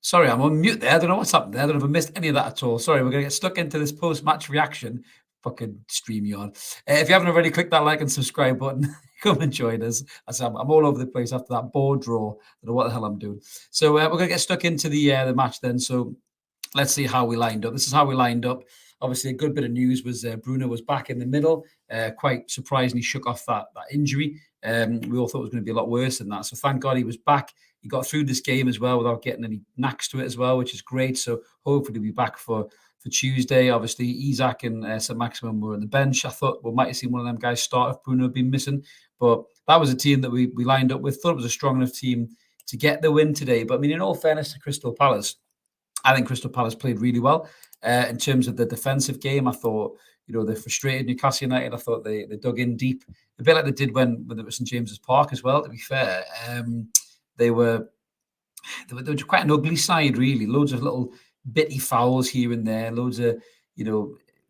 Sorry, I'm on mute there. I don't know what's happened there. I don't know if I missed any of that at all. Sorry, we're going to get stuck into this post-match reaction. Fucking stream you on. If you haven't already, click that like and subscribe button. Come and join us. I'm all over the place after that board draw. I don't know what the hell I'm doing. So we're going to get stuck into the match then. So let's see how we lined up. This is how we lined up. Obviously, a good bit of news was Bruno was back in the middle. Quite surprisingly shook off that injury. We all thought it was going to be a lot worse than that. So thank God he was back. He got through this game as well without getting any knacks to it as well, which is great. So hopefully he'll be back for Tuesday. Obviously, Isaac and St. Maximin were on the bench. I thought we might have seen one of them guys start if Bruno had been missing. But that was a team that we lined up with. Thought it was a strong enough team to get the win today. But I mean, in all fairness to Crystal Palace, I think Crystal Palace played really well. In terms of the defensive game, I thought, they frustrated Newcastle United. I thought they dug in deep, a bit like they did when it was St. James's Park as well, to be fair. They were quite an ugly side, really. Loads of little bitty fouls here and there, loads of,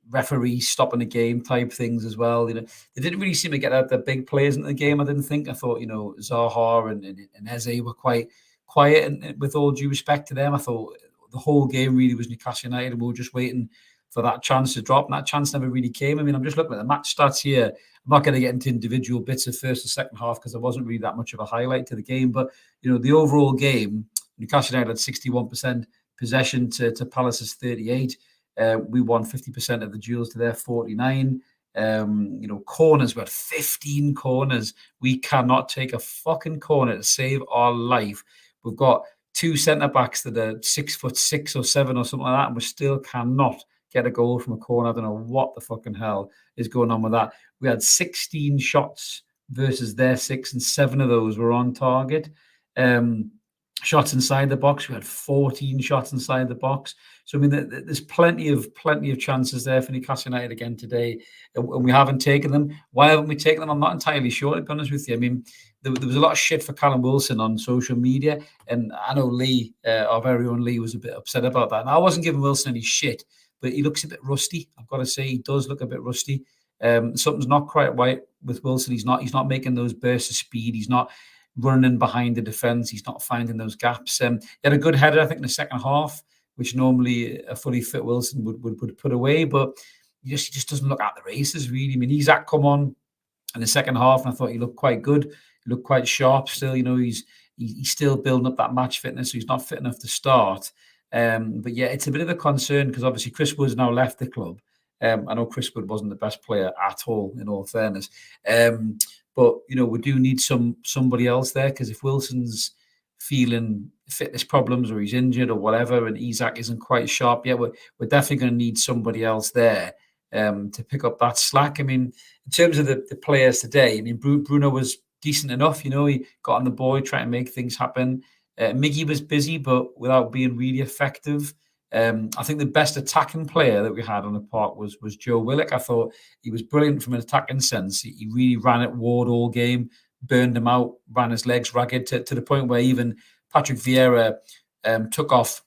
referees stopping the game type things as well. They didn't really seem to get out the big players in the game, I didn't think. I thought, Zaha and Eze were quite quiet, and with all due respect to them, I thought the whole game really was Newcastle United, and we were just waiting for that chance to drop, and that chance never really came. I mean, I'm just looking at the match stats here. I'm not going to get into individual bits of first or second half because there wasn't really that much of a highlight to the game, but the overall game, Newcastle United had 61% possession to Palace's 38. We won 50% of the duels to their 49. Corners, we had 15 corners. We cannot take a fucking corner to save our life. We've got two centre-backs that are 6'6" or 7 or something like that, and we still cannot get a goal from a corner. I don't know what the fucking hell is going on with that. We had 16 shots versus their 6, and 7 of those were on target. Shots inside the box, we had 14 shots inside the box. So I mean, there's plenty of chances there for Newcastle United again today, and we haven't taken them. Why haven't we taken them? I'm not entirely sure, to be honest with you. I mean, there was a lot of shit for Callum Wilson on social media, and I know Lee, our very own Lee, was a bit upset about that. And I wasn't giving Wilson any shit, but he looks a bit rusty. I've got to say, he does look a bit rusty. Something's not quite right with Wilson. He's not making those bursts of speed. He's not running behind the defence. He's not finding those gaps. He had a good header, I think, in the second half, which normally a fully fit Wilson would put away, but he just doesn't look at the races, really. I mean, Isaac come on in the second half, and I thought he looked quite good. He looked quite sharp still. He's still building up that match fitness, so he's not fit enough to start. But yeah, it's a bit of a concern because obviously Chris Wood's now left the club. I know Chris Wood wasn't the best player at all, in all fairness. But we do need somebody else there, because if Wilson's feeling fitness problems or he's injured or whatever, and Isaac isn't quite sharp yet, we're definitely going to need somebody else there to pick up that slack. I mean, in terms of the players today, I mean, Bruno was decent enough. He got on the ball, trying to make things happen. Miggy was busy, but without being really effective. I think the best attacking player that we had on the park was Joe Willock. I thought he was brilliant from an attacking sense. He really ran at Ward all game, burned him out, ran his legs ragged to the point where even Patrick Vieira took off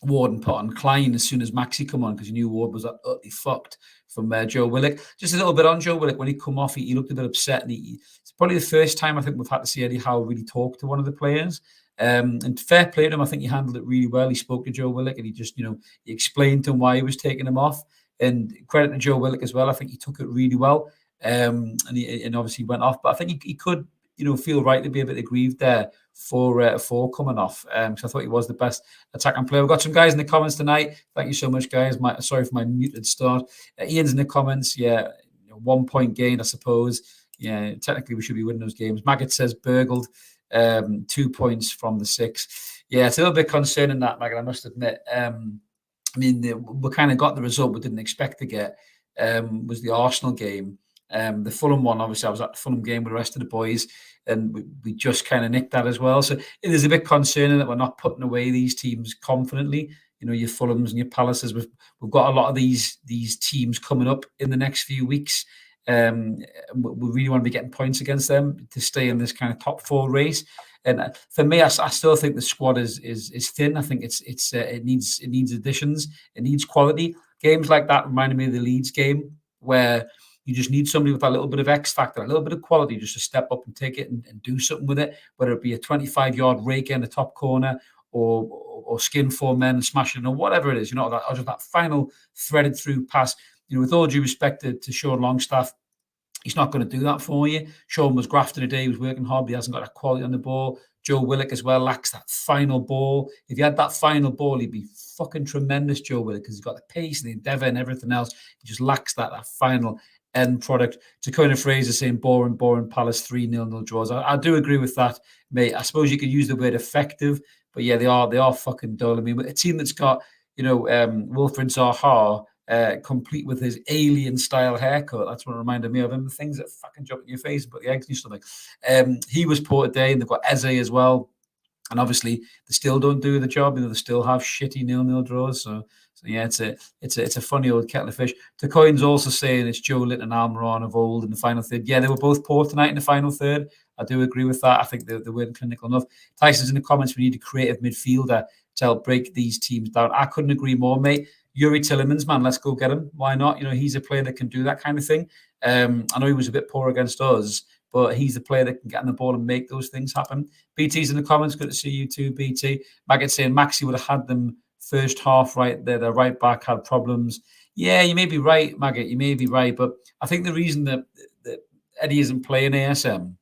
Ward and put on Klein as soon as Maxi come on, because he knew Ward was utterly fucked from Joe Willock. Just a little bit on Joe Willock. When he come off, he looked a bit upset, and it's probably the first time I think we've had to see Eddie Howe really talk to one of the players. And fair play to him. I think he handled it really well. He spoke to Joe Willock, and he just, he explained to him why he was taking him off. And credit to Joe Willock as well. I think he took it really well. And obviously went off. But I think he could, feel right to be a bit aggrieved there for coming off. So I thought he was the best attacking player. We've got some guys in the comments tonight. Thank you so much, guys. Sorry for my muted start. Ian's in the comments. Yeah, 1 point gain, I suppose. Yeah, technically we should be winning those games. Maggot says burgled. 2 points from the 6. Yeah, it's a little bit concerning, that, Maggot, I must admit. I mean, we kind of got the result we didn't expect to get. Was the Arsenal game. The Fulham one, obviously, I was at the Fulham game with the rest of the boys, and we just kind of nicked that as well. So it is a bit concerning that we're not putting away these teams confidently. Your Fulhams and your Palaces. We've got a lot of these teams coming up in the next few weeks. We really want to be getting points against them to stay in this kind of top 4 race. And for me, I still think the squad is thin. I think it needs additions. It needs quality. Games like that reminded me of the Leeds game, where you just need somebody with a little bit of X factor, a little bit of quality, just to step up and take it and do something with it, whether it be a 25-yard rake in the top corner or skin four men and smash it, or whatever it is, or just that final threaded through pass. With all due respect to Sean Longstaff, he's not going to do that for you. Sean was grafting today. He was working hard, but he hasn't got that quality on the ball. Joe Willock as well lacks that final ball. If he had that final ball, he'd be fucking tremendous, Joe Willock, because he's got the pace and the endeavour and everything else. He just lacks that final end product. Takona Fraser saying boring Palace 3-0 draws. I do agree with that, mate. I suppose you could use the word effective, but yeah, they are fucking dull. I mean, a team that's got, Wilfried Zaha, complete with his alien style haircut. That's what it reminded me of him. The things that fucking jump in your face and put the eggs in your stomach. He was poor today, and they've got Eze as well. And obviously, they still don't do the job. They still have shitty 0-0 draws. So yeah, it's a funny old kettle of fish. Tacoin's also saying it's Joe Litton and Almiron of old in the final third. Yeah, they were both poor tonight in the final third. I do agree with that. I think they weren't clinical enough. Tyson's in the comments. We need a creative midfielder to help break these teams down. I couldn't agree more, mate. Yuri Tillemans, man, let's go get him. Why not? He's a player that can do that kind of thing. I know he was a bit poor against us, but he's the player that can get on the ball and make those things happen. BT's in the comments. Good to see you too, BT. Maggot saying Maxi would have had them first half right there. The right back had problems. Yeah, you may be right, Maggot. You may be right. But I think the reason that Eddie isn't playing ASM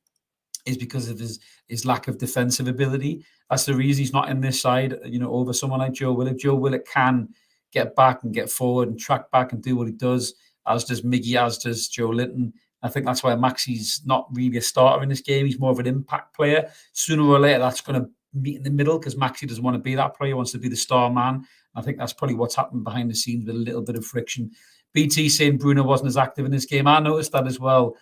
is because of his lack of defensive ability. That's the reason he's not in this side, over someone like Joe Willock. Joe Willock can get back and get forward and track back and do what he does, as does Miggy, as does Joe Litton. I think that's why Maxi's not really a starter in this game. He's more of an impact player. Sooner or later, that's going to meet in the middle because Maxi doesn't want to be that player. He wants to be the star man. I think that's probably what's happened behind the scenes with a little bit of friction. BT saying Bruno wasn't as active in this game. I noticed that as well.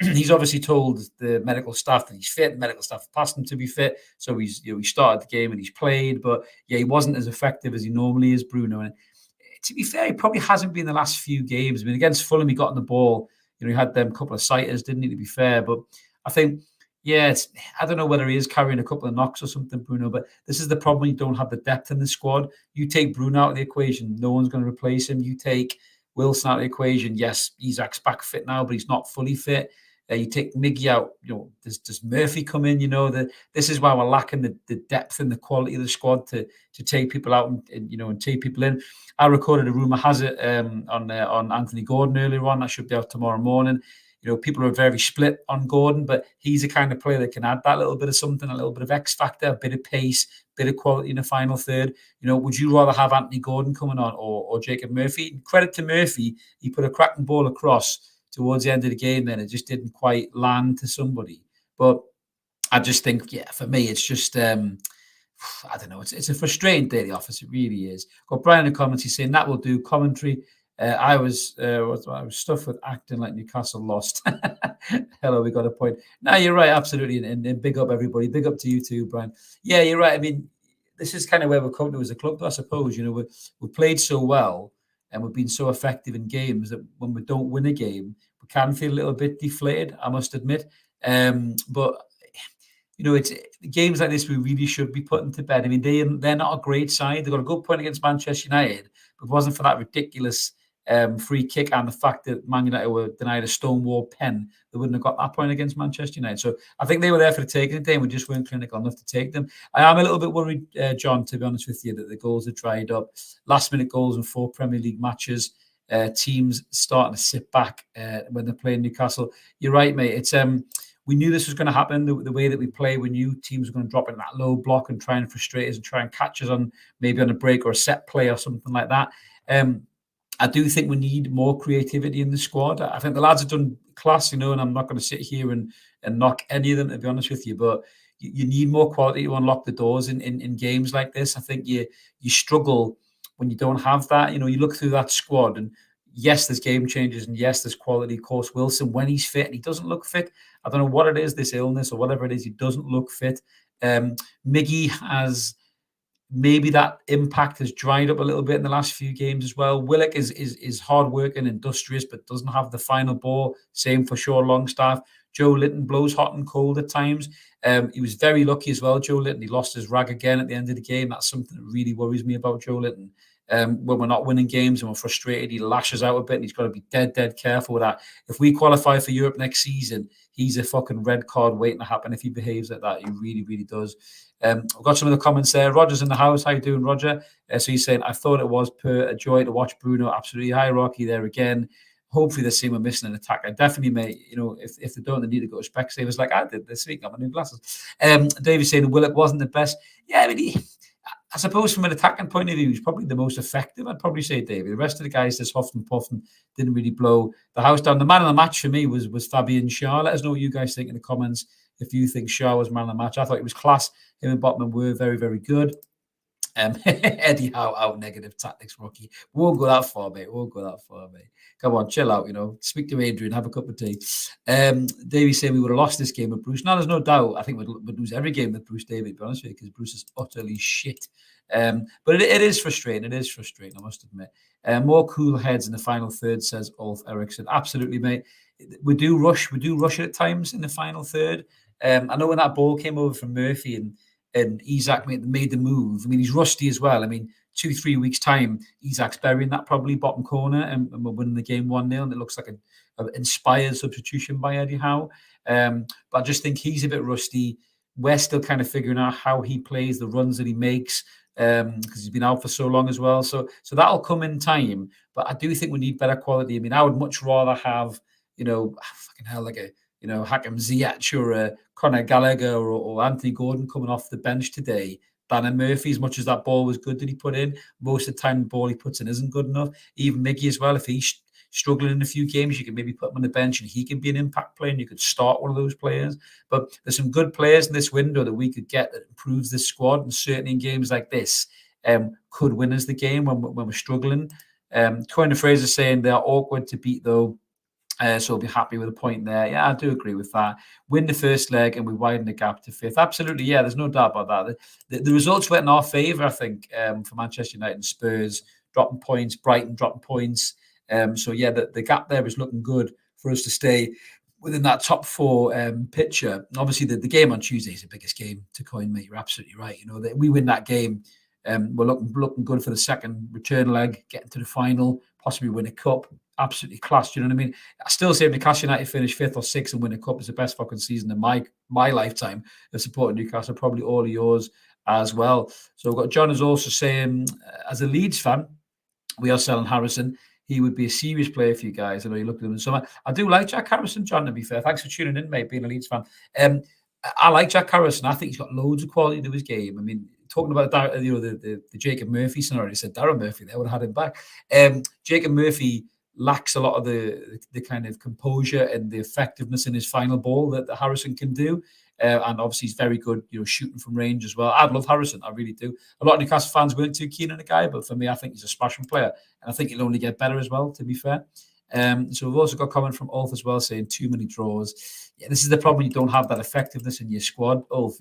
He's obviously told the medical staff that he's fit. The medical staff asked him to be fit, so he started the game and he's played. But yeah, he wasn't as effective as he normally is, Bruno. And to be fair, he probably hasn't been the last few games. I mean, against Fulham, he got on the ball. He had them couple of sighters, didn't he? To be fair, but I think, yeah, I don't know whether he is carrying a couple of knocks or something, Bruno. But this is the problem when you don't have the depth in the squad. You take Bruno out of the equation, no one's going to replace him. You take Wilson out of the equation. Yes, Isaac's back fit now, but he's not fully fit. You take Miggy out. Does Murphy come in? This is why we're lacking the depth and the quality of the squad to take people out and take people in. I recorded a rumor has it on Anthony Gordon earlier on. That should be out tomorrow morning. People are very split on Gordon, but he's the kind of player that can add that little bit of something, a little bit of X factor, a bit of pace, bit of quality in the final third. Would you rather have Anthony Gordon coming on or Jacob Murphy? Credit to Murphy, he put a cracking ball across towards the end of the game. Then it just didn't quite land to somebody. But I just think, yeah, for me, it's just I don't know. It's a frustrating day at the office. It really is. Got Brian in the comments. He's saying that will do commentary. I was stuffed with acting like Newcastle lost. Hello, we got a point. No, you're right, absolutely. And big up everybody. Big up to you too, Brian. Yeah, you're right. I mean, this is kind of where we're come to as a club, I suppose. We played so well and we've been so effective in games that when we don't win a game, we can feel a little bit deflated, I must admit. But it's games like this we really should be putting to bed. I mean, they're not a great side. They got a good point against Manchester United, but if it wasn't for that ridiculous free kick and the fact that Man United were denied a stonewall pen, they wouldn't have got that point against Manchester United. So I think they were there for the taking today, and we just weren't clinical enough to take them. I am a little bit worried, John, to be honest with you, that the goals have dried up. Last-minute goals in 4 Premier League matches. Teams starting to sit back when they're playing Newcastle. You're right, mate. It's we knew this was going to happen. The way that we play, we knew teams were going to drop in that low block and try and frustrate us and try and catch us on maybe on a break or a set play or something like that. I do think we need more creativity in the squad. I think the lads have done class, and I'm not going to sit here and knock any of them, to be honest with you, but you need more quality to unlock the doors in games like this. I think you struggle when you don't have that. You look through that squad and yes, there's game changes and yes, there's quality. Of course, Wilson, when he's fit, and he doesn't look fit. I don't know what it is, this illness or whatever it is, he doesn't look fit. Miggy has... maybe that impact has dried up a little bit in the last few games as well. Willock is hard-working, industrious, but doesn't have the final ball. Same for Sean Longstaff. Joe Litton blows hot and cold at times. He was very lucky as well, Joe Litton. He lost his rag again at the end of the game. That's something that really worries me about Joe Litton. when we're not winning games and we're frustrated, he lashes out a bit, and he's got to be dead careful with that. If we qualify for Europe next season, he's a fucking red card waiting to happen if he behaves like that. He really does. I've got some of the comments there. Roger's in the house. How you doing, Roger? So he's saying, I thought it was a joy to watch Bruno. Absolutely. Hierarchy there again. Hopefully the same we're missing an attack. I definitely may, if they don't, they need to go to Specsavers like I did this week. Got my new glasses. David's saying Willock wasn't the best. Yeah, I mean, I suppose from an attacking point of view, he's probably the most effective. I'd probably say David. The rest of the guys just huffed and puffed and didn't really blow the house down. The man of the match for me was Fabian Schär. Let us know what you guys think in the comments if you think Schär was man of the match. I thought he was class. Him and Botman were very good. Eddie Howe out negative tactics, Rocky. Won't go that far, mate. Come on, chill out, Speak to Adrian, have a cup of tea. Davey saying we would have lost this game with Bruce. No, there's no doubt. I think we'd lose every game with Bruce, David, to be honest with you, because Bruce is utterly shit. But it is frustrating. I must admit. More cool heads in the final third, says Ulf Eriksson. Absolutely, mate. We do rush it at times in the final third. I know when that ball came over from Murphy and Isak made the move. I mean, he's rusty as well. I mean, 2-3 weeks' time, Isak's burying that probably bottom corner, and we're winning the game 1-0, and it looks like an inspired substitution by Eddie Howe. But I just think he's a bit rusty. We're still kind of figuring out how he plays, the runs that he makes, because he's been out for so long as well. So that'll come in time. But I do think we need better quality. I mean, I would much rather have, fucking hell, like a Hakim Ziyech or Conor Gallagher or Anthony Gordon coming off the bench today than a Murphy. As much as that ball was good that he put in, most of the time the ball he puts in isn't good enough. Even Miggy as well, if he's struggling in a few games, you can maybe put him on the bench and he can be an impact player and you could start one of those players. But there's some good players in this window that we could get that improves this squad, and certainly in games like this could win us the game when we're struggling. Coyne Fraser saying they're awkward to beat though. So I'll be happy with a point there. Yeah, I do agree with that. Win the first leg and we widen the gap to fifth. Absolutely, yeah, there's no doubt about that. The results went in our favour, I think, for Manchester United and Spurs, dropping points, Brighton dropping points. So, yeah, the gap there is looking good for us to stay within that top four picture. Obviously, the game on Tuesday is the biggest game to coin, mate. You're absolutely right. We win that game. We're looking good for the second return leg, getting to the final, possibly win a cup. Absolutely class. Do you know what I mean? I still say if Newcastle United finish 5th or 6th and win a cup, it's the best fucking season in my lifetime of supporting Newcastle. Probably all of yours as well. So we've got John is also saying, as a Leeds fan, we are selling Harrison. He would be a serious player for you guys. I know you looked at him in summer. I do like Jack Harrison, John, to be fair. Thanks for tuning in, mate, being a Leeds fan. I like Jack Harrison. I think he's got loads of quality to his game. I mean, talking about the Jacob Murphy scenario, I said Darren Murphy, they would have had him back. Jacob Murphy lacks a lot of the kind of composure and the effectiveness in his final ball that Harrison can do. And obviously he's very good, shooting from range as well. I love Harrison, I really do. A lot of Newcastle fans weren't too keen on the guy, but for me, I think he's a smashing player. And I think he'll only get better as well, to be fair. So we've also got a comment from Ulf as well saying too many draws. Yeah, this is the problem. You don't have that effectiveness in your squad, Ulf.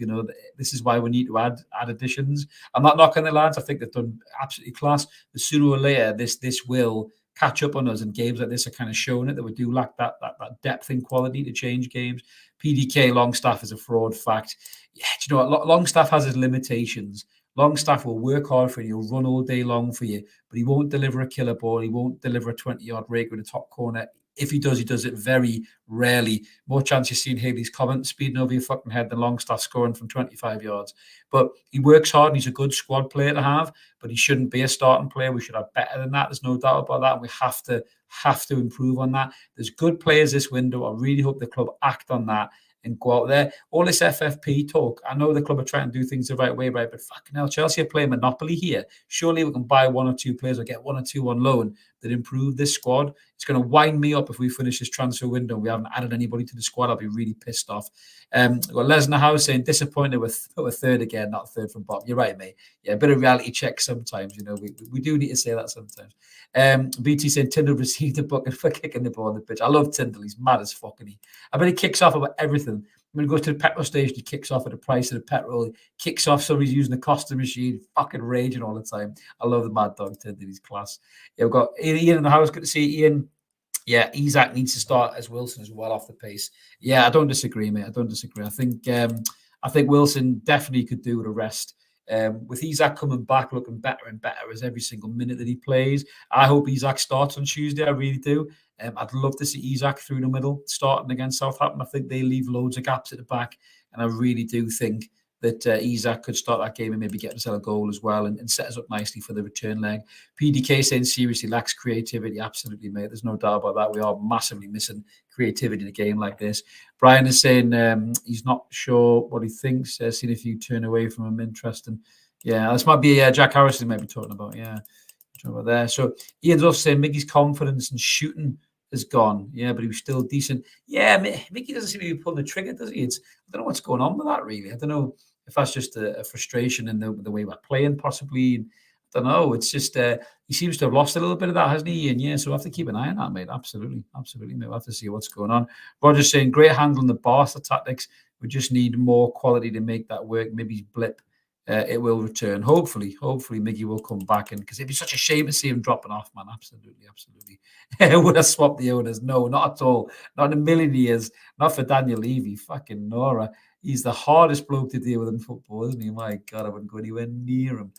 This is why we need to add additions. I'm not knocking the lads. I think they've done absolutely class. But sooner or later, this will catch up on us, and games like this are kind of showing it that we do lack that depth and quality to change games. PDK Longstaff is a fraud fact. Yeah, do you know what? Longstaff has his limitations. Longstaff will work hard for you. He'll run all day long for you, but he won't deliver a killer ball. He won't deliver a 20-yard rake with a top corner. If he does it very rarely. More chance you're seeing Haley's comment speeding over your fucking head than Longstaff scoring from 25 yards. But he works hard and he's a good squad player to have, but he shouldn't be a starting player. We should have better than that. There's no doubt about that. We have to improve on that. There's good players this window. I really hope the club act on that and go out there. All this FFP talk, I know the club are trying to do things the right way, right? But fucking hell, Chelsea are playing Monopoly here. Surely we can buy 1 or 2 players or get 1 or 2 on loan that improve this squad. It's going to wind me up if we finish this transfer window and we haven't added anybody to the squad. I'll be really pissed off. We've got Les in the house saying disappointed with third again, not third from bottom. You're right, mate. Yeah, a bit of reality check sometimes. We do need to say that sometimes. BT saying Tyndall received a bucket for kicking the ball on the pitch. I love Tyndall. He's mad as fucking. I bet he kicks off about everything. When he goes to the petrol station, he kicks off at the price of the petrol. He kicks off somebody's using the Costa machine, fucking raging all the time. I love the mad dog Tyndall. He's class. Yeah, we've got Ian in the house. Good to see Ian. Yeah, Isak needs to start as Wilson as well off the pace. Yeah, I don't disagree, mate. I don't disagree. I think Wilson definitely could do with a rest. With Isak coming back, looking better and better as every single minute that he plays. I hope Isak starts on Tuesday. I really do. I'd love to see Isak through the middle, starting against Southampton. I think they leave loads of gaps at the back, and I really do think that Isak could start that game and maybe get himself a goal as well and set us up nicely for the return leg. PDK saying seriously lacks creativity. Absolutely, mate. There's no doubt about that. We are massively missing creativity in a game like this. Brian is saying he's not sure what he thinks. Seen a few turn away from him. Interesting. Yeah, this might be Jack Harrison might be talking about. Yeah, talking about there. So Ian's also saying Mickey's confidence in shooting is gone. Yeah, but he was still decent. Yeah, Mickey doesn't seem to be pulling the trigger, does he? I don't know what's going on with that, really. I don't know if that's just a frustration in the way we're playing, possibly. I don't know. It's just he seems to have lost a little bit of that, hasn't he? And yeah, so we'll have to keep an eye on that, mate. Absolutely, absolutely, mate. We'll have to see what's going on. Roger's saying great handle on the Barca tactics. We just need more quality to make that work. Maybe blip. It will return. Hopefully, Miggy will come back, and because it'd be such a shame to see him dropping off, man. Absolutely. Would I swap the owners? No, not at all. Not in a million years. Not for Daniel Levy. Fucking Nora. He's the hardest bloke to deal with in football, isn't he? My God, I wouldn't go anywhere near him.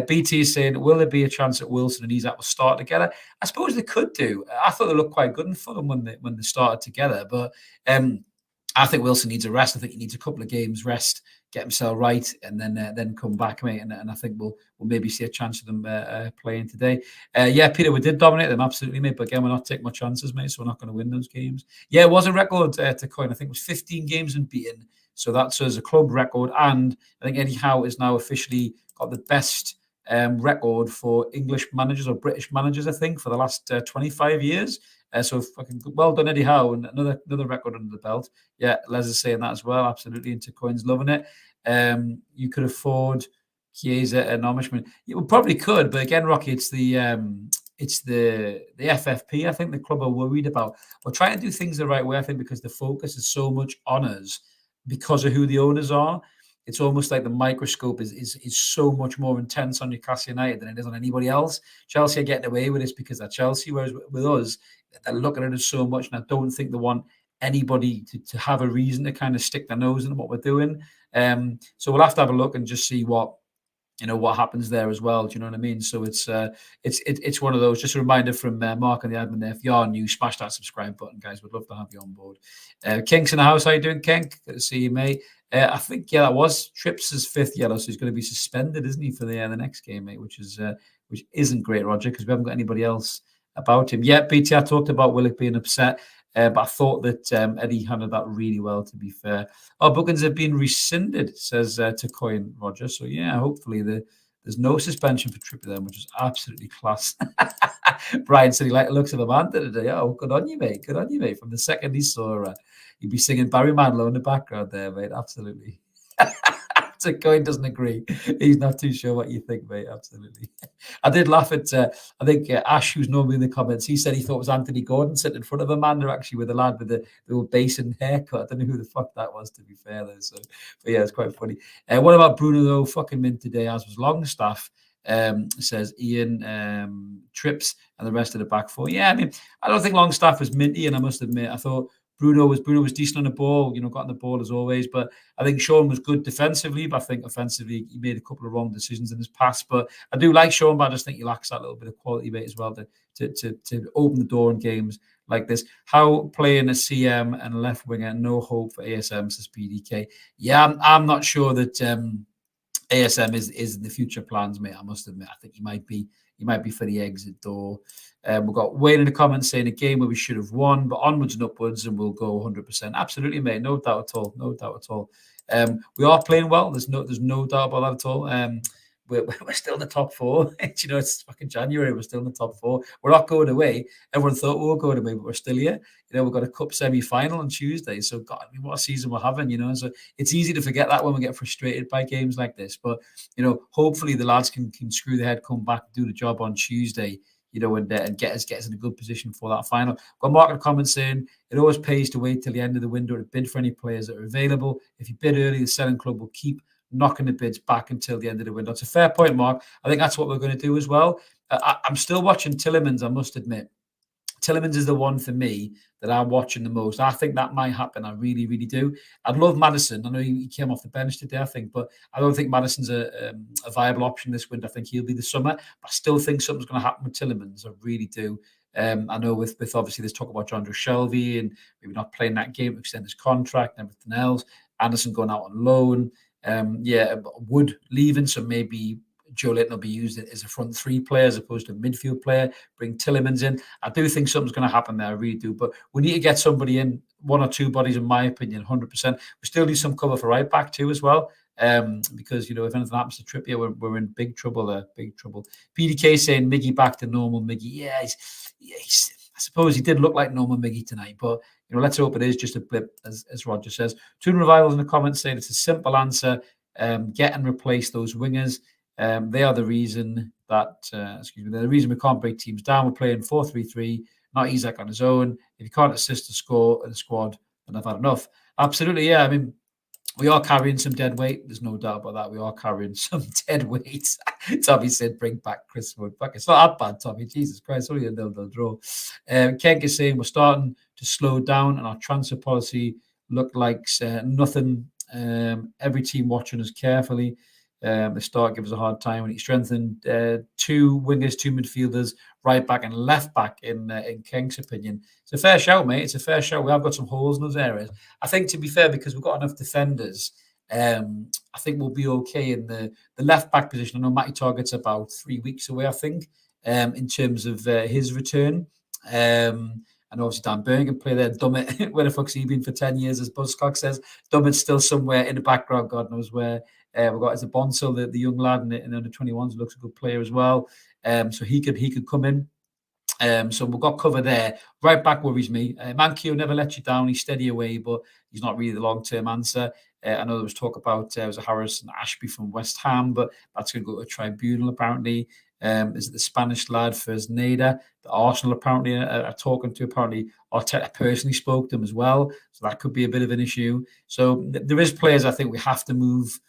BT is saying, will there be a chance that Wilson and Isak will start together? I suppose they could do. I thought they looked quite good in Fulham when they started together, but I think Wilson needs a rest. I think he needs a couple of games rest, get himself right, and then come back, mate. And I think we'll maybe see a chance of them playing today. Yeah, Peter, we did dominate them, absolutely, mate. But again, we're not taking my chances, mate, so we're not going to win those games. Yeah, it was a record to coin. I think it was 15 games unbeaten. So that's as a club record. And I think Eddie Howe has now officially got the best record for English managers or British managers, I think, for the last 25 years. So fucking well done, Eddie Howe, and another record under the belt. Yeah, Les is saying that as well. Absolutely, into coins, loving it. You could afford Chiesa and Omishman. You probably could, but again, Rocky, it's the FFP. I think the club are worried about. We're trying to do things the right way, I think, because the focus is so much on us because of who the owners are. It's almost like the microscope is so much more intense on Newcastle United than it is on anybody else. Chelsea are getting away with this because they're Chelsea, whereas with us, they're looking at us so much, and I don't think they want anybody to have a reason to kind of stick their nose in what we're doing. So we'll have to have a look and just see what happens there as well. Do you know what I mean? So it's one of those. Just a reminder from Mark and the admin there. If you are new, smash that subscribe button, guys. We'd love to have you on board. Kink's in the house. How you doing, Kink? Good to see you, mate. I think that was Trips' fifth yellow, so he's going to be suspended, isn't he, for the next game, mate? Which isn't great, Roger, because we haven't got anybody else about him. Yeah, BT, I talked about Willock being upset. But I thought that Eddie handled that really well, to be fair. Our bookings have been rescinded, says to Coin Roger. So, yeah, hopefully there's no suspension for Trippier then, which is absolutely class. Brian said he liked the looks of a man today. Oh, good on you, mate. Good on you, mate. From the second he saw he'd be singing Barry Manilow in the background there, mate. Absolutely. So Coin doesn't agree. He's not too sure what you think, mate. Absolutely. I did laugh at, I think Ash, who's normally in the comments, he said he thought it was Anthony Gordon sitting in front of Amanda, actually, with the lad with the old basin haircut. I don't know who the fuck that was, to be fair, though. So, but yeah, it's quite funny. What about Bruno, though? Fucking mint today, as was Longstaff, says Ian, Trips, and the rest of the back four. Yeah, I mean, I don't think Longstaff was minty, and I must admit, I thought Bruno was decent on the ball, got on the ball as always. But I think Sean was good defensively, but I think offensively he made a couple of wrong decisions in his pass. But I do like Sean, but I just think he lacks that little bit of quality, mate, as well to open the door in games like this. How playing a CM and a left winger, no hope for ASM, says PDK. Yeah, I'm not sure that ASM is in the future plans, mate. I must admit, I think he might be for the exit door. We've got Wayne in the comments saying a game where we should have won, but onwards and upwards, and we'll go 100%. Absolutely, mate. No doubt at all. No doubt at all. We are playing well. There's no doubt about that at all. We're still in the top four. It's fucking January. We're still in the top four. We're not going away. Everyone thought we were going away, but we're still here. We've got a cup semi-final on Tuesday. So, God, I mean, what a season we're having, So it's easy to forget that when we get frustrated by games like this. But, hopefully the lads can screw their head, come back, do the job on Tuesday, and get us in a good position for that final. Got Mark in the comments saying, it always pays to wait till the end of the window to bid for any players that are available. If you bid early, the selling club will keep knocking the bids back until the end of the window. It's a fair point, Mark. I think that's what we're going to do as well. I'm still watching Tillemans, I must admit. Tielemans is the one for me that I'm watching the most. I think that might happen. I really, really do. I'd love Maddison. I know he came off the bench today, I think, but I don't think Maddison's a viable option this winter. I think he'll be the summer. But I still think something's going to happen with Tielemans. I really do. I know with obviously there's talk about John Shelby and maybe not playing that game to extend his contract and everything else. Anderson going out on loan. Wood leaving, so maybe Joe Linton will be used as a front three player as opposed to a midfield player. Bring Tielemans in. I do think something's going to happen there. I really do. But we need to get somebody in, one or two bodies, in my opinion, 100%. We still need some cover for right back too as well. Because if anything happens to Trippier, we're in big trouble there. Big trouble. PDK saying Miggy back to normal Miggy. Yeah, he's I suppose he did look like normal Miggy tonight, but let's hope it is just a blip, as Roger says. Toon Revivals in the comments saying it's a simple answer. Get and replace those wingers. They are the reason that they're the reason we can't break teams down. We're playing 4-3-3, not Isak on his own. If you can't assist a score in a squad, then I've had enough. Absolutely, yeah. I mean, we are carrying some dead weight. There's no doubt about that. We are carrying some dead weight. Tommy said, bring back Chris Wood. Fuck, it's not that bad, Tommy. Jesus Christ, only a 0-0 draw. Kenk is saying we're starting to slow down and our transfer policy looked like nothing. Every team watching us carefully. The start gives us a hard time. We need to strengthen 2 wingers, 2 midfielders, right back and left back, in Kenk's opinion. It's a fair shout, mate. It's a fair shout. We have got some holes in those areas. I think, to be fair, because we've got enough defenders, I think we'll be okay in the left back position. I know Matty Target's about 3 weeks away, I think, in terms of his return. And obviously Dan Burn can play there. Dummett, where the fuck's he been for 10 years, as Buzzcock says? Dummett's still somewhere in the background, God knows where. We've got Bonsil, the young lad in the under 21s, looks a good player as well. So he could come in. So we've got cover there. Right back worries me. Mankio never lets you down. He's steady away, but he's not really the long-term answer. I know there was talk about was Harrison Ashby from West Ham, but that's going to go to a tribunal apparently. Is it the Spanish lad for Neda? The Arsenal apparently are talking to. Apparently Arteta personally spoke to them as well, so that could be a bit of an issue. So there is players I think we have to move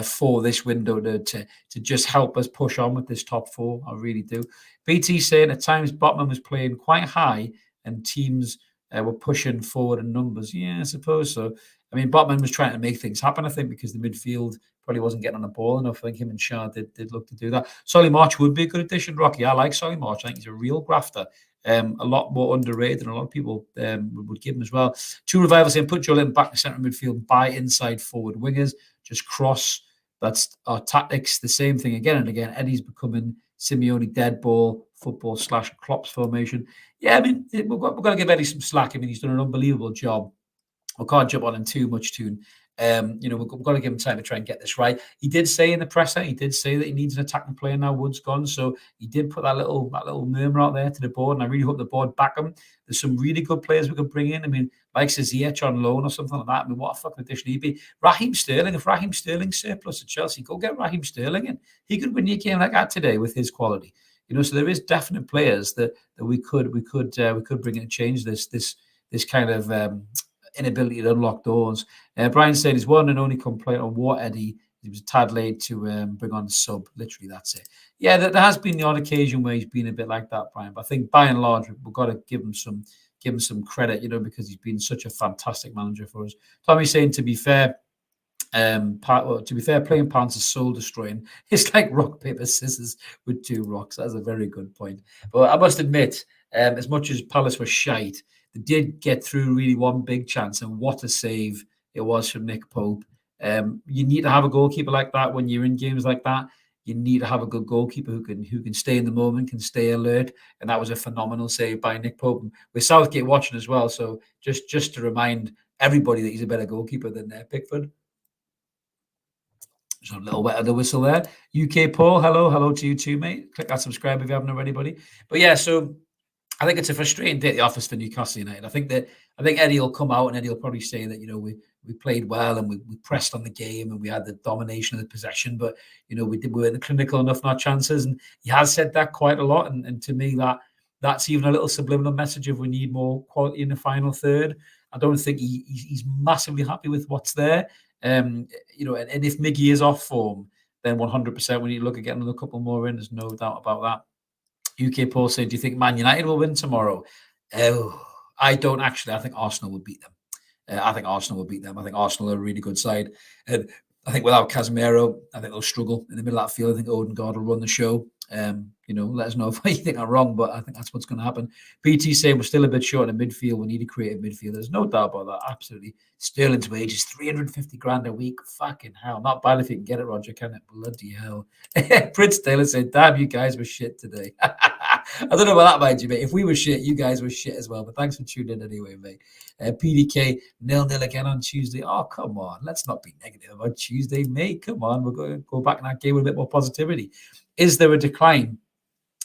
for this window to just help us push on with this top 4. I really do. BT saying at times Botman was playing quite high and teams were pushing forward in numbers. Yeah, I suppose so. I mean, Botman was trying to make things happen, I think, because the midfield probably wasn't getting on the ball enough. I think him and Shah did look to do that. Solly March would be a good addition, Rocky. I like Solly March. I think he's a real grafter. A lot more underrated than a lot of people would give him as well. 2 Revivals saying put Joe Linton back to centre midfield, buy inside forward wingers, just cross. That's our tactics. The same thing again and again. Eddie's becoming Simeone dead ball football / Klopp's formation. Yeah, I mean, we've got to give Eddie some slack. I mean, he's done an unbelievable job. We can't jump on him too much, Toon. We've got to give him time to try and get this right. He did say in the presser, he did say that he needs an attacking player now. Wood's gone, so he did put that little murmur out there to the board, and I really hope the board back him. There's some really good players we could bring in. I mean, like Ziyech on loan or something like that. I mean, what a fucking addition he'd be. Raheem Sterling, if Raheem Sterling's surplus at Chelsea, go get Raheem Sterling in. He could win you a game like that today with his quality. So there is definite players that we could bring in and change this kind of inability to unlock doors. Brian said his one and only complaint on War Eddie. He was a tad late to bring on the sub. Literally, that's it. Yeah, there has been the odd occasion where he's been a bit like that, Brian. But I think by and large, we've got to give him some credit, because he's been such a fantastic manager for us. Tommy's saying, to be fair, playing pants is soul destroying. It's like rock, paper, scissors with 2 rocks. That's a very good point. But I must admit, as much as Palace was shite, they did get through really one big chance, and what a save it was from Nick Pope. You need to have a goalkeeper like that when you're in games like that. You need to have a good goalkeeper who can stay in the moment, can stay alert, and that was a phenomenal save by Nick Pope. With Southgate watching as well, so just to remind everybody that he's a better goalkeeper than Pickford. So a little wet of the whistle there. UK Paul, hello to you too, mate. Click that subscribe if you haven't already, buddy. But yeah, so I think it's a frustrating day at the office for Newcastle United. I think Eddie will come out and Eddie will probably say that we played well and we pressed on the game and we had the domination of the possession, but we weren't clinical enough in our chances. And he has said that quite a lot. And to me, that's even a little subliminal message of we need more quality in the final third. I don't think he's massively happy with what's there. And if Miggy is off form, then 100% we need to look at getting another couple more in. There's no doubt about that. UK Paul said, do you think Man United will win tomorrow? Oh, I don't actually. I think Arsenal would beat them. I think Arsenal will beat them. I think Arsenal are a really good side. And I think without Casemiro, I think they'll struggle in the middle of that field. I think Odegaard will run the show. Let us know if you think I'm wrong, but I think that's what's going to happen. PT saying we're still a bit short in midfield. We need a creative midfield. There's no doubt about that. Absolutely. Sterling's wages, 350 grand a week. Fucking hell. Not bad if you can get it, Roger, can it? Bloody hell. Prince Taylor said, damn, you guys were shit today. I don't know what that mind you, mate. If we were shit, you guys were shit as well. But thanks for tuning in anyway, mate. PDK 0-0 again on Tuesday. Oh, come on. Let's not be negative about Tuesday, mate. Come on. We're going to go back in that game with a bit more positivity. Is there a decline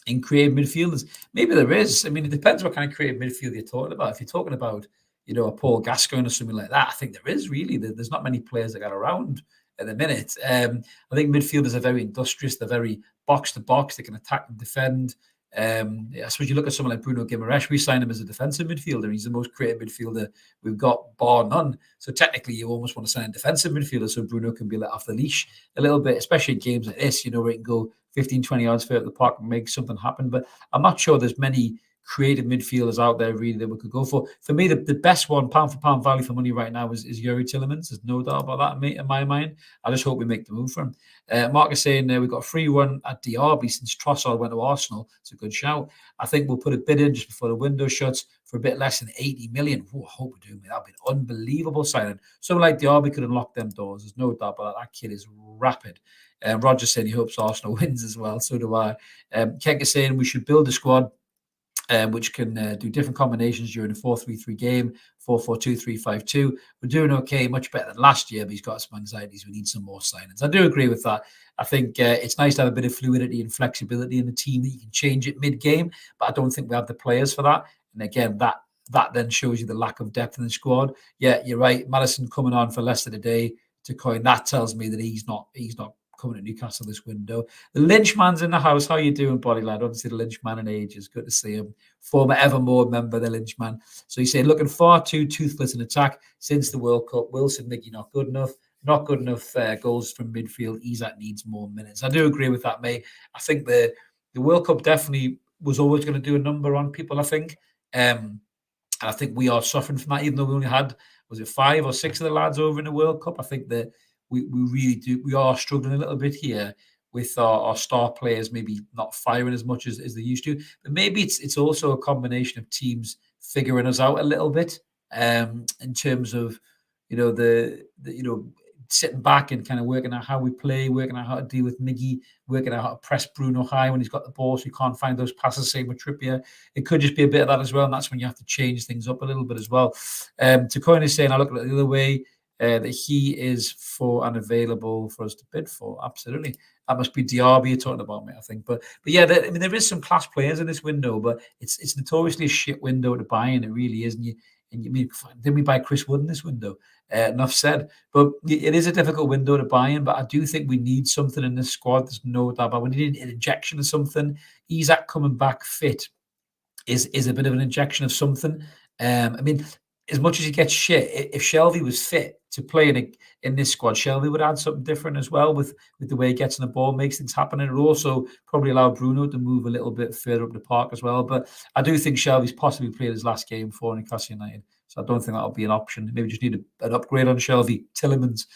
in creative midfielders? Maybe there is. I mean, it depends what kind of creative midfield you're talking about. If you're talking about, a Paul Gascoigne or something like that, I think there is really. There's not many players that got around at the minute. I think midfielders are very industrious. They're very box to box. They can attack and defend. I suppose you look at someone like Bruno Guimaraes, we signed him as a defensive midfielder. He's the most creative midfielder we've got, bar none. So technically, you almost want to sign a defensive midfielder so Bruno can be let off the leash a little bit, especially in games like this, where he can go 15, 20 yards further the park and make something happen. But I'm not sure there's many creative midfielders out there really that we could go for. For me, the best one, pound for pound value for money right now is Yuri Tillemans. There's no doubt about that, mate, in my mind. I just hope we make the move for him. Mark is saying we've got a free run at Diaby since Trossard went to Arsenal. It's a good shout. I think we'll put a bid in just before the window shuts for a bit less than 80 million. I hope we do, mate. That'd be an unbelievable signing. Someone like Diaby could unlock them doors. There's no doubt about that. That kid is rapid. Roger said he hopes Arsenal wins as well. So do I. Kenk is saying we should build a squad which can do different combinations during a 4-3-3 game, 4-4-2, 3-5-2. We're doing okay, much better than last year, but he's got some anxieties. We need some more signings. I do agree with that. I think it's nice to have a bit of fluidity and flexibility in the team that you can change it mid-game, but I don't think we have the players for that. And again, that then shows you the lack of depth in the squad. Yeah, you're right. Maddison coming on for less than a day to coin. That tells me that he's not coming to Newcastle this window. The Lynchman's in the house. How you doing, buddy lad? Obviously, the Lynchman in ages. Good to see him. Former Evermore member, the Lynchman. So he said, looking far too toothless in attack since the World Cup. Wilson, Mickey, not good enough. Not good enough goals from midfield. Isak needs more minutes. I do agree with that, mate. I think the World Cup definitely was always going to do a number on people, I think. And I think we are suffering from that, even though we only had, was it 5 or 6 of the lads over in the World Cup? I think that we really do. We are struggling a little bit here with our star players maybe not firing as much as they used to. But maybe it's also a combination of teams figuring us out a little bit in terms of the sitting back and kind of working out how we play, working out how to deal with Miggy, working out how to press Bruno high when he's got the ball so you can't find those passes, same with Trippier. It could just be a bit of that as well, and that's when you have to change things up a little bit as well. Takoin is saying, I look at it the other way, that he is for and available for us to bid for. Absolutely. That must be Diaby you're talking about, mate, I think. But yeah, there is some class players in this window, but it's notoriously a shit window to buy in. It really is. And you mean, didn't we buy Chris Wood in this window? Enough said. But it is a difficult window to buy in, but I do think we need something in this squad. There's no doubt about it. We need an injection of something. Isak coming back fit is a bit of an injection of something. I mean, as much as he gets shit, if Shelvey was fit to play in this squad, Shelvey would add something different as well with the way he gets in the ball, makes things happen. And it would also probably allow Bruno to move a little bit further up the park as well. But I do think Shelvey's possibly played his last game for Newcastle United. So I don't think that'll be an option. Maybe just need an upgrade on Shelvey. Tillemans.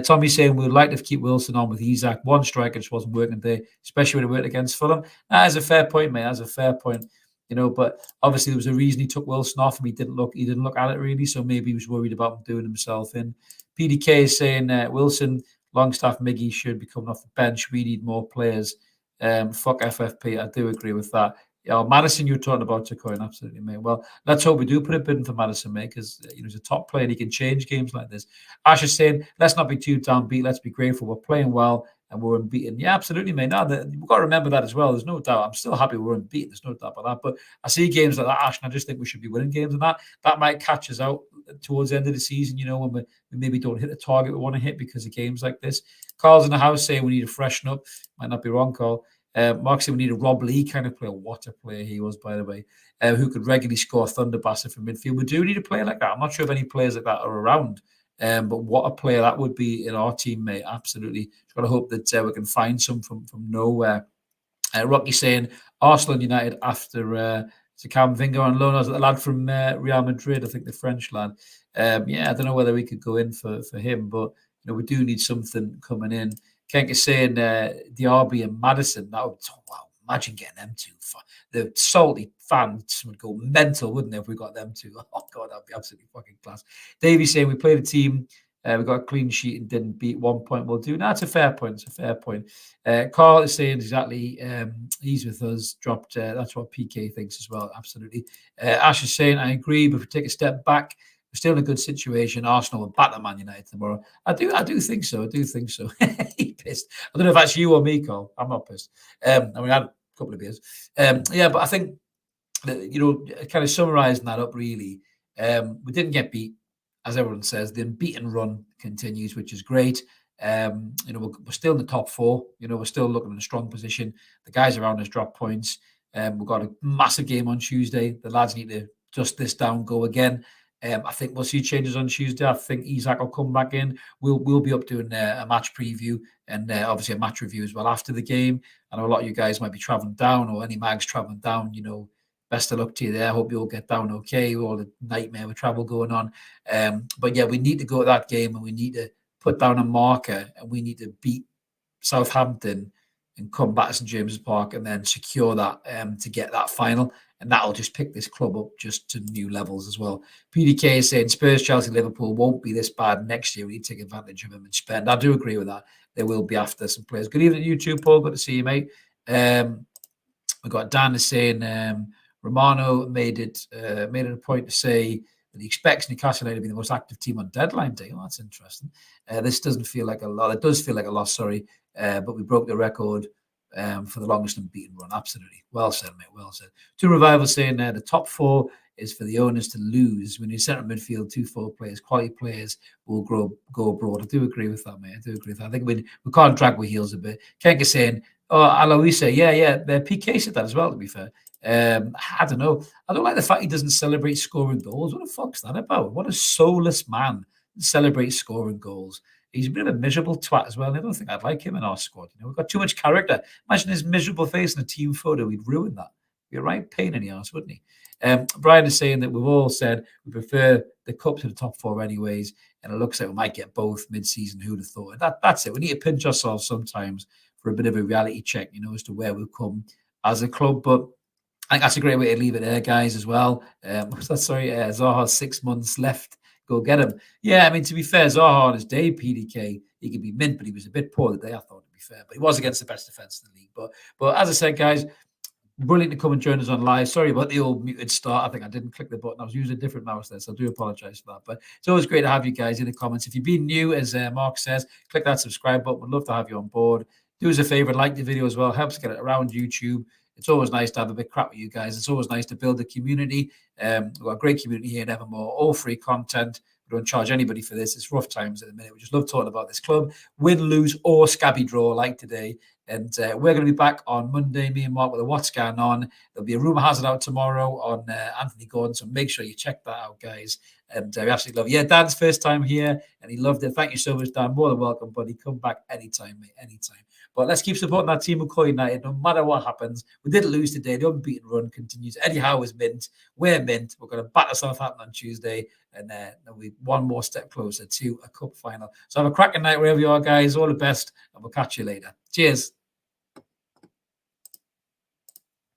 Tommy's saying we'd like to keep Wilson on with Isak. One striker just wasn't working there, especially when it worked against Fulham. That is a fair point, mate. That's a fair point. But obviously there was a reason he took Wilson off and he didn't look at it really. So maybe he was worried about him doing himself in. PDK is saying Wilson, Longstaff, Miggy should be coming off the bench. We need more players. Fuck FFP. I do agree with that. Maddison, you're talking about Takoin, absolutely, mate. Well, let's hope we do put a bid in for Maddison, mate, because he's a top player and he can change games like this. Ash is saying, let's not be too downbeat. Let's be grateful. We're playing well and we're unbeaten. Yeah, absolutely, mate. Now, we've got to remember that as well. There's no doubt. I'm still happy we're unbeaten. There's no doubt about that. But I see games like that, Ash, and I just think we should be winning games, and that might catch us out towards the end of the season, when we maybe don't hit the target we want to hit because of games like this. Carl's in the house saying we need to freshen up. Might not be wrong, Carl. Mark said we need a Rob Lee kind of player. What a player he was, by the way, who could regularly score thunderbaster from midfield. We do need a player like that. I'm not sure if any players like that are around, but what a player that would be in our team, mate. Absolutely. Just got to hope that we can find some from nowhere. Rocky saying Arsenal and United after So Cam Vinga on loan. I was the lad from Real Madrid, I think the French lad. Yeah, I don't know whether we could go in for him, but we do need something coming in. Kenk is saying Diaby and Madison. That would, wow, imagine getting them two. The salty fans would go mental, wouldn't they, if we got them two? Oh God, that'd be absolutely fucking class. Davey saying we played a team. We got a clean sheet and didn't beat 1 point. We'll do. No, it's a fair point. It's a fair point. Carl is saying exactly. He's with us. Dropped. That's what PK thinks as well. Absolutely. Ash is saying I agree, but if we take a step back, we're still in a good situation. Arsenal will batter Man United tomorrow. I do think so. I do think so. He pissed. I don't know if that's you or me, Carl. I'm not pissed. I mean, I had a couple of beers. Yeah, but I think that, kind of summarising that up, really, we didn't get beat, as everyone says. The unbeaten run continues, which is great. We're still in the top four. We're still looking in a strong position. The guys around us drop points. We've got a massive game on Tuesday. The lads need to dust this down, go again. I think we'll see changes on Tuesday. I think Isak will come back in. We'll be up doing a match preview and obviously a match review as well after the game. I know a lot of you guys might be travelling down, or any mags travelling down. Best of luck to you there. Hope you all get down okay with all the nightmare with travel going on. But yeah, we need to go to that game and we need to put down a marker and we need to beat Southampton and come back to St James's Park and then secure that to get that final. And that'll just pick this club up just to new levels as well. PDK is saying Spurs, Chelsea, Liverpool won't be this bad next year. We need to take advantage of them and spend. I do agree with that. They will be after some players. Good evening, YouTube, Paul. Good to see you, mate. We've got Dan is saying Romano made it a point to say that he expects Newcastle United to be the most active team on deadline day. Oh, that's interesting. This doesn't feel like a lot. It does feel like a loss, sorry. But we broke the record for the longest unbeaten run. Absolutely. Well said, mate. Well said. Two Revivals saying the top four is for the owners to lose. When you centre midfield, 2-4 players, quality players will go abroad. I do agree with that, mate. I do agree with that. I think we can't drag our heels a bit. Kenk is saying, Aloisa, yeah. PK said that as well, to be fair. I don't know. I don't like the fact he doesn't celebrate scoring goals. What the fuck's that about? What a soulless man celebrates scoring goals. He's a bit of a miserable twat as well. I don't think I'd like him in our squad. We've got too much character. Imagine his miserable face in a team photo. He'd ruin that. Be a right pain in the arse, wouldn't he? Brian is saying that we've all said we prefer the cup to the top four anyways, and it looks like we might get both mid-season. Who'd have thought? That's it. We need to pinch ourselves sometimes for a bit of a reality check, as to where we've come as a club. But I think that's a great way to leave it there, guys, as well. Zaha 6 months left. Go get him. Yeah, I mean, to be fair, Zaha on his day, PDK, he could be mint, but he was a bit poor the day, I thought, to be fair. But he was against the best defence in the league. But as I said, guys, brilliant to come and join us on live. Sorry about the old muted start. I think I didn't click the button. I was using a different mouse there, so I do apologise for that. But it's always great to have you guys in the comments. If you've been new, as Mark says, click that subscribe button. We'd love to have you on board. Do us a favour, like the video as well. Helps get it around YouTube. It's always nice to have a bit crap with you guys. It's always nice to build a community. We've got a great community here in Evermore, all free content. We don't charge anybody for this. It's rough times at the minute. We just love talking about this club. Win, lose, or scabby draw like today. And we're going to be back on Monday, me and Mark, with a What's Going On. There'll be a rumour has it out tomorrow on Anthony Gordon, so make sure you check that out, guys. And we absolutely love it. Yeah, Dan's first time here, and he loved it. Thank you so much, Dan. More than welcome, buddy. Come back anytime, mate, anytime. But let's keep supporting that team of United, no matter what happens. We did lose today. The unbeaten run continues. Eddie Howe is mint. We're mint. We're going to batter Southampton on Tuesday, and we're one more step closer to a cup final. So have a cracking night wherever you are, guys. All the best, and we'll catch you later. Cheers.